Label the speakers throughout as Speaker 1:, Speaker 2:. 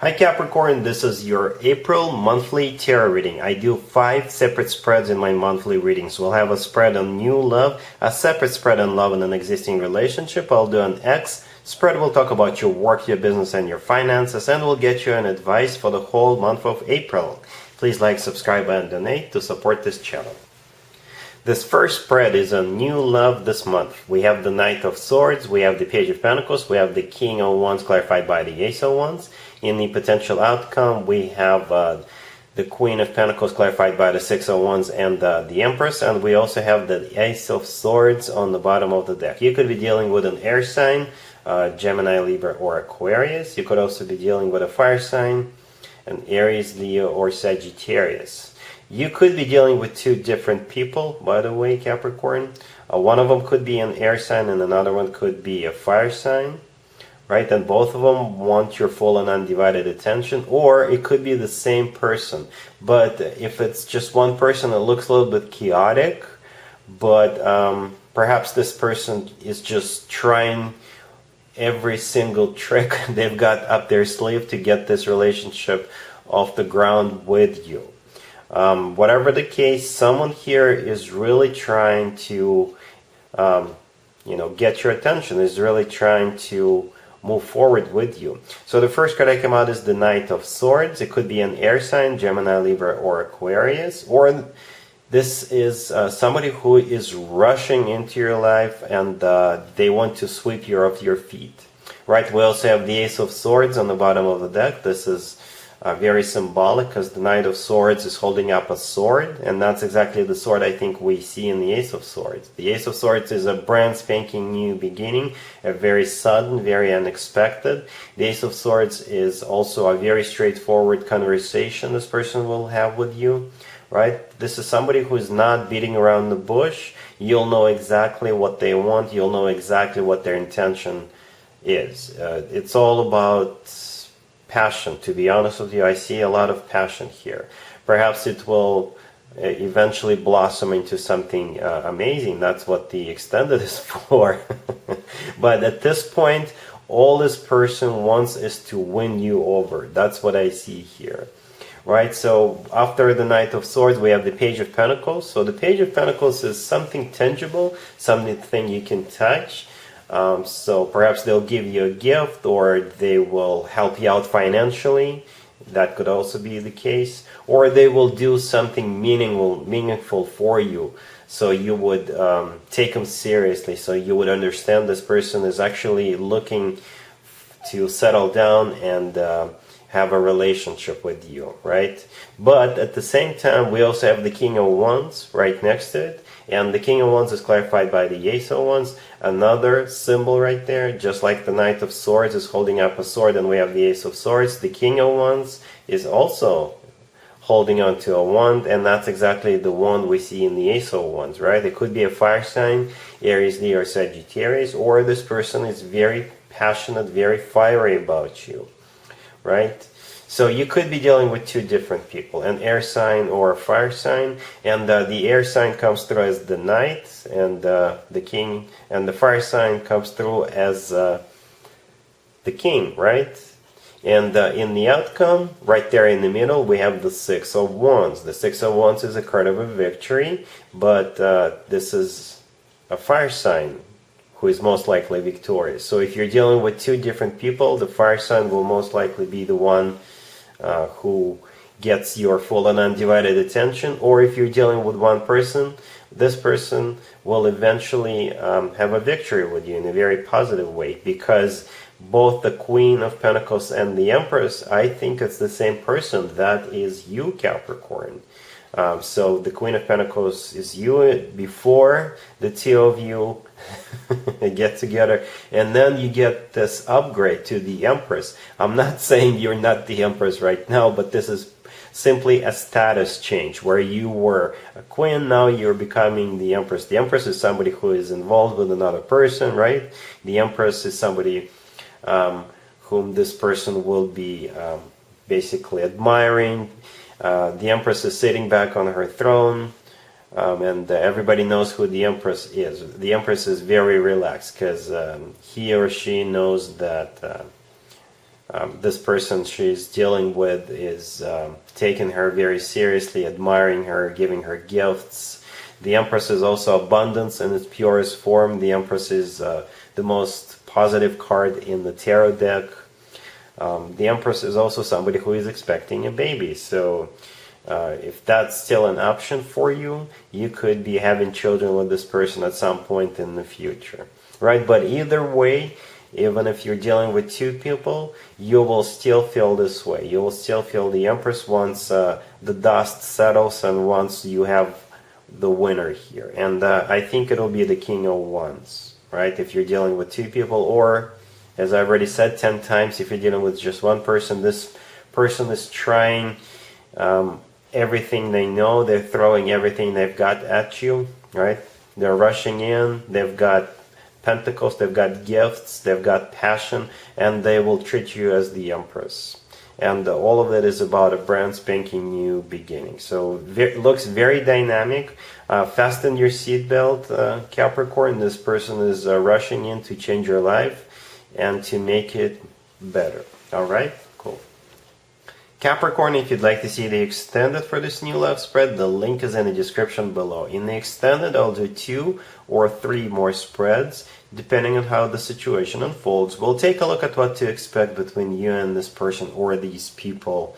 Speaker 1: Hi Capricorn, this is your April monthly tarot reading. I do 5 separate spreads in my monthly readings. We'll have a spread on new love, a separate spread on love in an existing relationship. I'll do an X spread. We'll talk about your work, your business, and your finances, and we'll get you an advice for the whole month of April. Please like, subscribe, and donate to support this channel. This first spread is on new love this month. We have the Knight of Swords, we have the Page of Pentacles, we have the King of Wands clarified by the Ace of Wands. In the potential outcome, we have the Queen of Pentacles clarified by the Six of Wands and the Empress, and we also have the Ace of Swords on the bottom of the deck. You could be dealing with an air sign, Gemini, Libra, or Aquarius. You could also be dealing with a fire sign, an Aries, Leo, or Sagittarius. You could be dealing with 2 different people, by the way, Capricorn. One of them could be an air sign and another one could be a fire sign, right? And both of them want your full and undivided attention, or it could be the same person. But if it's just one person, it looks a little bit chaotic, but perhaps this person is just trying every single trick they've got up their sleeve to get this relationship off the ground with you. Whatever the case, someone here is really trying to, get your attention, is really trying to move forward with you. So the first card that came out is the Knight of Swords. It could be an air sign, Gemini, Libra, or Aquarius, or this is somebody who is rushing into your life and they want to sweep you off your feet. Right? We also have the Ace of Swords on the bottom of the deck. This is very symbolic because the Knight of Swords is holding up a sword, and that's exactly the sword I think we see in the Ace of Swords. The Ace of Swords is a brand spanking new beginning, a very sudden, very unexpected. The Ace of Swords is also a very straightforward conversation this person will have with you, right? This is somebody who is not beating around the bush. You'll know exactly what they want. You'll know exactly what their intention is. It's all about passion. To be honest with you, I see a lot of passion here. Perhaps it will eventually blossom into something amazing. That's what the extended is for. But at this point, all this person wants is to win you over. That's what I see here. Right? So after the Knight of Swords, we have the Page of Pentacles. So the Page of Pentacles is something tangible, something you can touch. So perhaps they'll give you a gift, or they will help you out financially. That could also be the case. Or they will do something meaningful for you. So you would take them seriously. So you would understand this person is actually looking to settle down and have a relationship with you, right? But at the same time, we also have the King of Wands right next to it. And the King of Wands is clarified by the Ace of Wands, another symbol right there. Just like the Knight of Swords is holding up a sword and we have the Ace of Swords, the King of Wands is also holding on to a wand, and that's exactly the wand we see in the Ace of Wands, right? It could be a fire sign, Aries, Leo, or Sagittarius, or this person is very passionate, very fiery about you, right? So you could be dealing with 2 different people, an air sign or a fire sign, and the air sign comes through as the Knight, and the King, and the fire sign comes through as the King, right? And in the outcome, right there in the middle, we have the Six of Wands. The Six of Wands is a card of a victory, but this is a fire sign who is most likely victorious. So if you're dealing with 2 different people, the fire sign will most likely be the one who gets your full and undivided attention. Or if you're dealing with one person, this person will eventually have a victory with you in a very positive way, because both the Queen of Pentacles and the Empress, I think it's the same person. That is you, Capricorn. So the Queen of Pentacles is you before the 2 of you get together, and then you get this upgrade to the Empress. I'm not saying you're not the Empress right now, but this is simply a status change where you were a queen, now you're becoming the Empress. The Empress is somebody who is involved with another person, right? The Empress is somebody whom this person will be basically admiring. The Empress is sitting back on her throne, and everybody knows who the Empress is. The Empress is very relaxed because he or she knows that This person she's dealing with is taking her very seriously, admiring her, giving her gifts. The Empress is also abundance in its purest form. The Empress is the most positive card in the tarot deck. The Empress is also somebody who is expecting a baby. So if that's still an option for you, you could be having children with this person at some point in the future, right? But either way, even if you're dealing with two people, you will still feel this way. You will still feel the Empress once the dust settles and once you have the winner here. And I think it'll be the King of Wands, right? If you're dealing with two people, or as I already said 10 times, if you're dealing with just one person, this person is trying everything they know. They're throwing everything they've got at you, right? They're rushing in. They've got pentacles, they've got gifts, they've got passion, and they will treat you as the Empress. And all of it is about a brand spanking new beginning. So it looks very dynamic. Fasten your seatbelt, Capricorn. This person is rushing in to change your life and to make it better. All right? Cool. Capricorn, if you'd like to see the extended for this new love spread, the link is in the description below. In the extended, I'll do 2 or 3 more spreads, depending on how the situation unfolds. We'll take a look at what to expect between you and this person or these people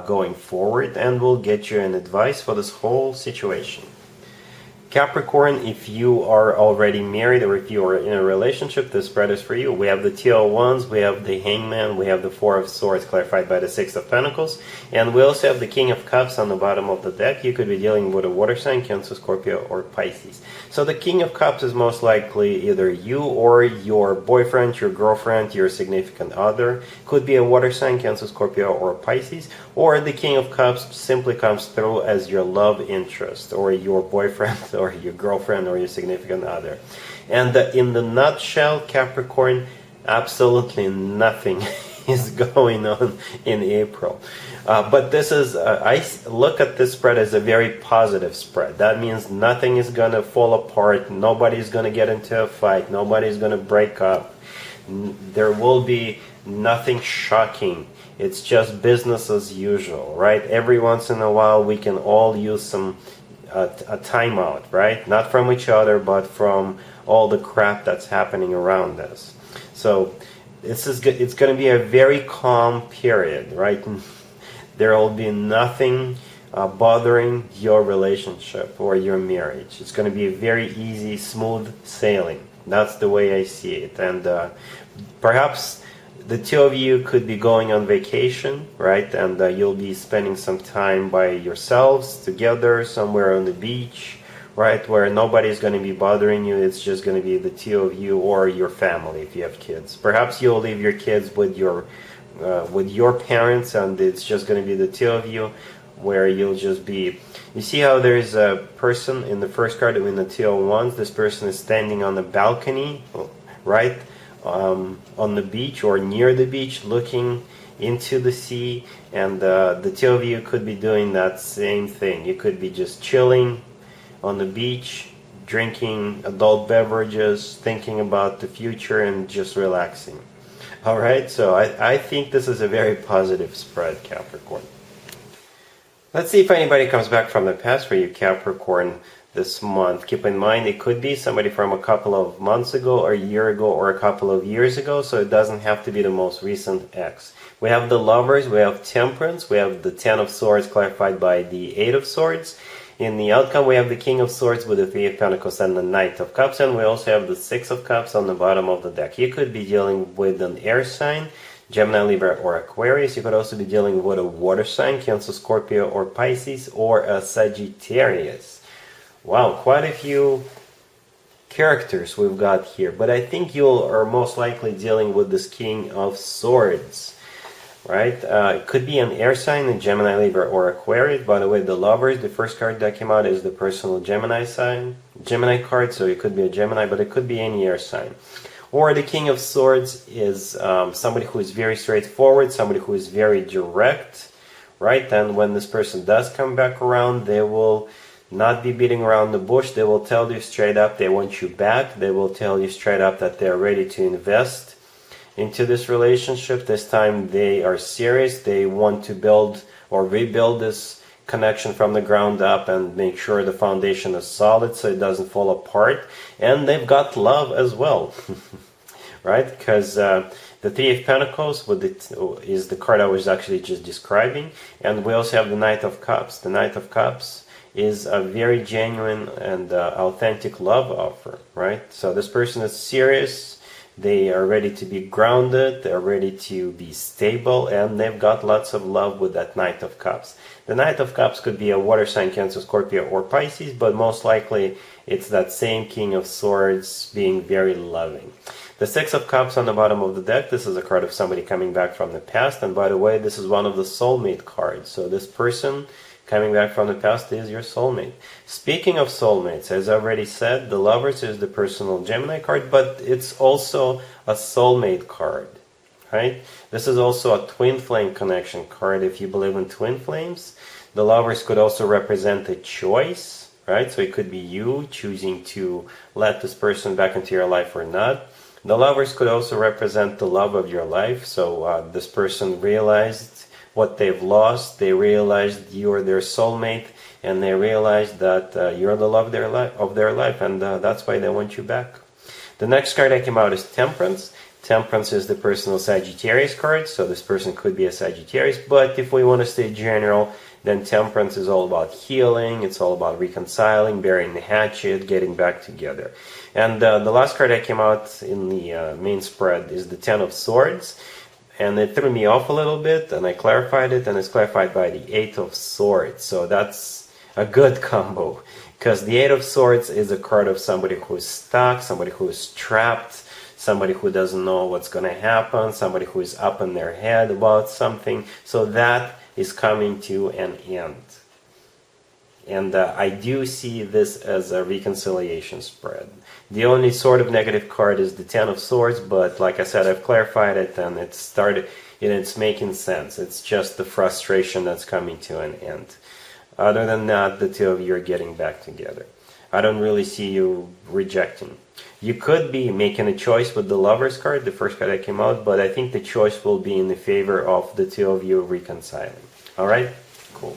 Speaker 1: going forward, and we'll get you an advice for this whole situation. Capricorn, if you are already married or if you are in a relationship, this spread is for you. We have the Two of Wands, we have the Hangman, we have the Four of Swords clarified by the Six of Pentacles, and we also have the King of Cups on the bottom of the deck. You could be dealing with a water sign, Cancer, Scorpio, or Pisces. So the King of Cups is most likely either you or your boyfriend, your girlfriend, your significant other. Could be a water sign, Cancer, Scorpio, or Pisces. Or the King of Cups simply comes through as your love interest, or your boyfriend, or your girlfriend, or your significant other. And in the nutshell, Capricorn, absolutely nothing is going on in April. But this is, I look at this spread as a very positive spread. That means nothing is going to fall apart. Nobody's going to get into a fight. Nobody's going to break up. There will be nothing shocking. It's just business as usual, right? Every once in a while, we can all use some a timeout, right? Not from each other, but from all the crap that's happening around us. So it's going to be a very calm period, right? There will be nothing bothering your relationship or your marriage. It's going to be a very easy, smooth sailing. That's the way I see it. And perhaps the two of you could be going on vacation, right? And you'll be spending some time by yourselves together somewhere on the beach, right? Where nobody's going to be bothering you. It's just going to be the two of you or your family if you have kids. Perhaps you'll leave your kids with your parents, and it's just going to be the two of you, where you'll just be. You see how there's a person in the first card in the Two of Wands. This person is standing on the balcony, right? On the beach or near the beach, looking into the sea, and the two of you could be doing that same thing. You could be just chilling on the beach, drinking adult beverages, thinking about the future, and just relaxing. Alright, so I think this is a very positive spread, Capricorn. Let's see if anybody comes back from the past for you, Capricorn, this month. Keep in mind, it could be somebody from a couple of months ago, or a year ago, or a couple of years ago, so it doesn't have to be the most recent ex. We have the Lovers, we have Temperance, we have the Ten of Swords clarified by the Eight of Swords. In the outcome, we have the King of Swords with the Three of Pentacles and the Knight of Cups, and we also have the Six of Cups on the bottom of the deck. You could be dealing with an air sign, Gemini, Libra, or Aquarius. You could also be dealing with a water sign, Cancer, Scorpio, or Pisces, or a Sagittarius. Wow, quite a few characters we've got here, but I think you are most likely dealing with this King of Swords, right? It could be an air sign, a Gemini, Libra, or Aquarius. By the way, the Lovers, the first card that came out is the personal Gemini sign, Gemini card, so it could be a Gemini, but it could be any air sign. Or the King of Swords is somebody who is very straightforward, somebody who is very direct, right? And when this person does come back around, they will not be beating around the bush. They will tell you straight up they want you back. They will tell you straight up that they're ready to invest into this relationship. This time they are serious. They want to build or rebuild this connection from the ground up and make sure the foundation is solid so it doesn't fall apart. And they've got love as well, right? Because the Three of Pentacles is the card I was actually just describing. And we also have the Knight of Cups. The Knight of Cups is a very genuine and authentic love offer, right? So this person is serious. They are ready to be grounded, they're ready to be stable, and they've got lots of love with that Knight of Cups. The Knight of Cups could be a water sign, Cancer, Scorpio, or Pisces, but most likely it's that same King of Swords being very loving. The Six of Cups on the bottom of the deck, this is a card of somebody coming back from the past, and by the way, this is one of the soulmate cards. So this person coming back from the past is your soulmate. Speaking of soulmates, as I already said, the Lovers is the personal Gemini card, but it's also a soulmate card, right? This is also a twin flame connection card. If you believe in twin flames, the Lovers could also represent a choice, right? So it could be you choosing to let this person back into your life or not. The Lovers could also represent the love of your life. So this person realized what they've lost, they realized you're their soulmate, and they realized that you're the love of their life, and that's why they want you back. The next card that came out is Temperance. Temperance is the personal Sagittarius card, so this person could be a Sagittarius, but if we want to stay general, then Temperance is all about healing, it's all about reconciling, burying the hatchet, getting back together. And the last card that came out in the main spread is the Ten of Swords. And it threw me off a little bit, and I clarified it, and it's clarified by the Eight of Swords. So that's a good combo, because the Eight of Swords is a card of somebody who's stuck, somebody who is trapped, somebody who doesn't know what's going to happen, somebody who is up in their head about something. So that is coming to an end. And I do see this as a reconciliation spread. The only sort of negative card is the Ten of Swords, but like I said, I've clarified it and it's making sense. It's just the frustration that's coming to an end. Other than that, the two of you are getting back together. I don't really see you rejecting. You could be making a choice with the Lovers card, the first card that came out, but I think the choice will be in the favor of the two of you reconciling. Alright? Cool.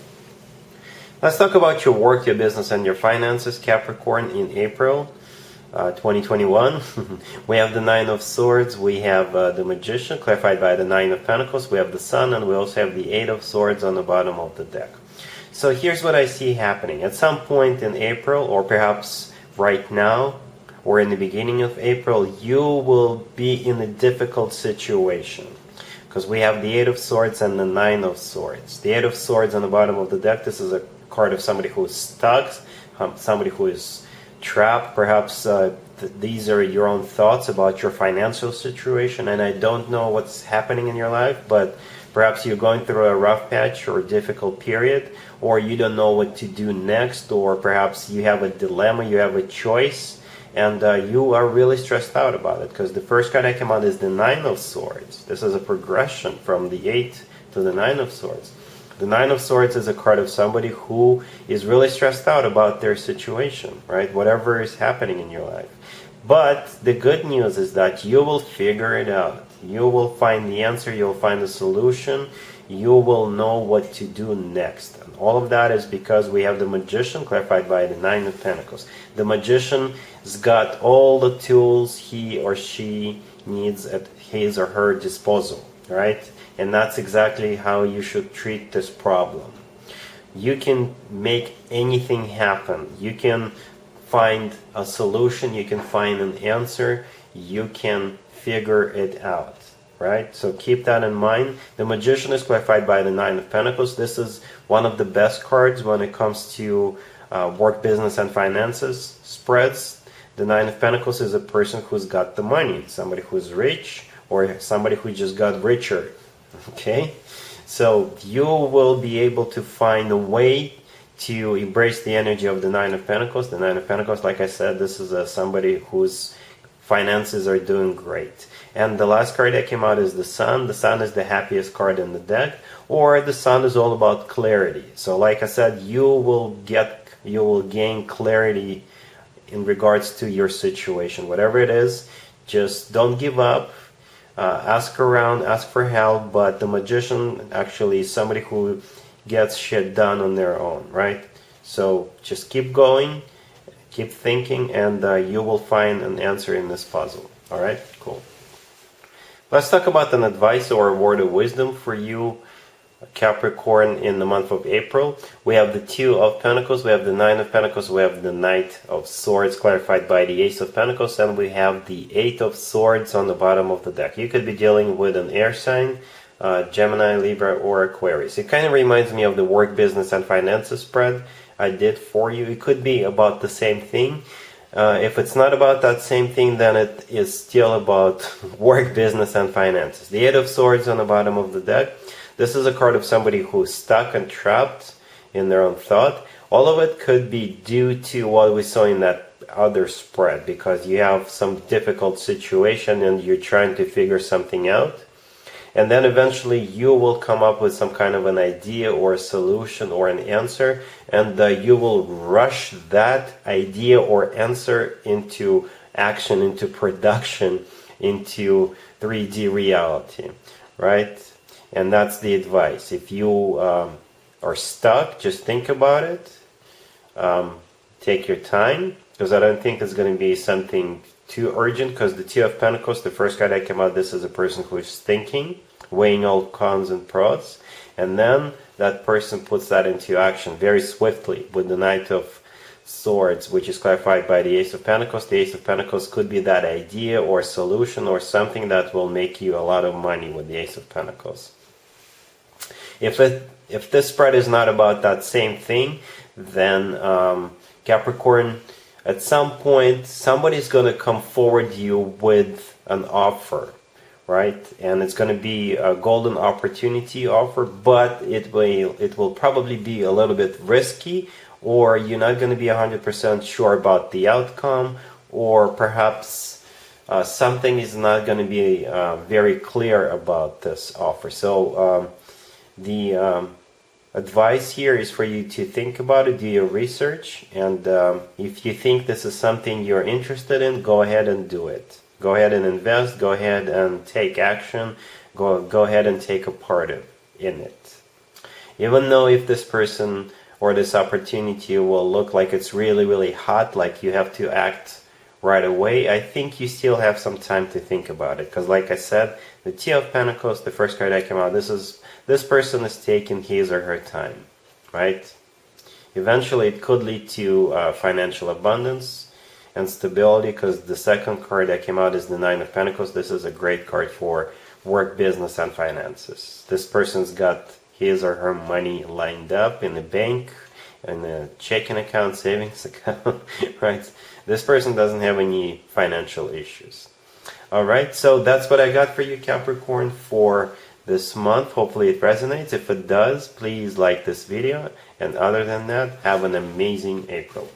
Speaker 1: Let's talk about your work, your business, and your finances, Capricorn, in April 2021. We have the Nine of Swords, we have the Magician, clarified by the Nine of Pentacles, we have the Sun, and we also have the Eight of Swords on the bottom of the deck. So here's what I see happening. At some point in April, or perhaps right now, or in the beginning of April, you will be in a difficult situation. Because we have the Eight of Swords and the Nine of Swords. The Eight of Swords on the bottom of the deck, this is a card of somebody who is stuck, somebody who is trapped. Perhaps these are your own thoughts about your financial situation, and I don't know what's happening in your life, but perhaps you're going through a rough patch or a difficult period, or you don't know what to do next, or perhaps you have a dilemma, you have a choice, and you are really stressed out about it, because the first card that came out is the Nine of Swords. This is a progression from the Eight to the Nine of Swords. The Nine of Swords is a card of somebody who is really stressed out about their situation, right? Whatever is happening in your life. But the good news is that you will figure it out. You will find the answer, you'll find the solution, you will know what to do next. And all of that is because we have the Magician, clarified by the Nine of Pentacles. The Magician has got all the tools he or she needs at his or her disposal, right? And that's exactly how you should treat this problem. You can make anything happen. You can find a solution, you can find an answer, you can figure it out, right? So keep that in mind. The Magician is clarified by the Nine of Pentacles. This is one of the best cards when it comes to work, business, and finances spreads. The Nine of Pentacles is a person who's got the money, somebody who's rich, or somebody who just got richer. Okay, so you will be able to find a way to embrace the energy of the Nine of Pentacles. The Nine of Pentacles, like I said, this is somebody whose finances are doing great. And the last card that came out is the Sun. The Sun is the happiest card in the deck, or the Sun is all about clarity. So like I said, you will gain clarity in regards to your situation. Whatever it is, just don't give up. ask around, ask for help, but the magician actually is somebody who gets shit done on their own, right? So just keep going, keep thinking, and you will find an answer in this puzzle. All right, cool. Let's talk about an advice or a word of wisdom for you, Capricorn, in the month of April. We have the Two of Pentacles, we have the Nine of Pentacles, we have the Knight of Swords clarified by the Ace of Pentacles, and we have the Eight of Swords on the bottom of the deck. You could be dealing with an air sign, Gemini, Libra, or Aquarius. It kind of reminds me of the work, business, and finances spread I did for you. It could be about the same thing. If it's not about that same thing, then it is still about work, business, and finances. The Eight of Swords on the bottom of the deck. This is a card of somebody who's stuck and trapped in their own thought. All of it could be due to what we saw in that other spread, because you have some difficult situation and you're trying to figure something out. And then eventually you will come up with some kind of an idea or a solution or an answer, and you will rush that idea or answer into action, into production, into 3D reality, right? And that's the advice. If you are stuck, just think about it. Take your time, because I don't think it's going to be something too urgent, because the Two of Pentacles, the first card that came out, this is a person who is thinking, weighing all cons and pros, and then that person puts that into action very swiftly with the Knight of Swords, which is clarified by the Ace of Pentacles. The Ace of Pentacles could be that idea or solution or something that will make you a lot of money with the Ace of Pentacles. If this spread is not about that same thing, then Capricorn, at some point somebody's going to come forward you with an offer, right? And it's going to be a golden opportunity offer, but it will probably be a little bit risky, or you're not going to be 100% sure about the outcome, or perhaps something is not going to be very clear about this offer. So the advice here is for you to think about it, do your research, and if you think this is something you're interested in, go ahead and do it. Go ahead and invest, go ahead and take action, go ahead and take a part in it. Even though if this person or this opportunity will look like it's really, really hot, like you have to act right away, I think you still have some time to think about it. Because like I said, the Two of Pentacles, the first card that came out, this person is taking his or her time, right? Eventually it could lead to financial abundance and stability, because the second card that came out is the Nine of Pentacles. This is a great card for work, business, and finances. This person's got his or her money lined up in the bank, in a checking account, savings account, right? This person doesn't have any financial issues. All right, so that's what I got for you, Capricorn, for this month. Hopefully it resonates. If it does, please like this video. And other than that, have an amazing April.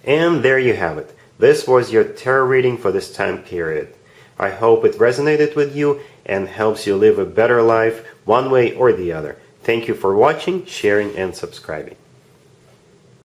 Speaker 1: And there you have it. This was your tarot reading for this time period. I hope it resonated with you and helps you live a better life one way or the other. Thank you for watching, sharing, and subscribing.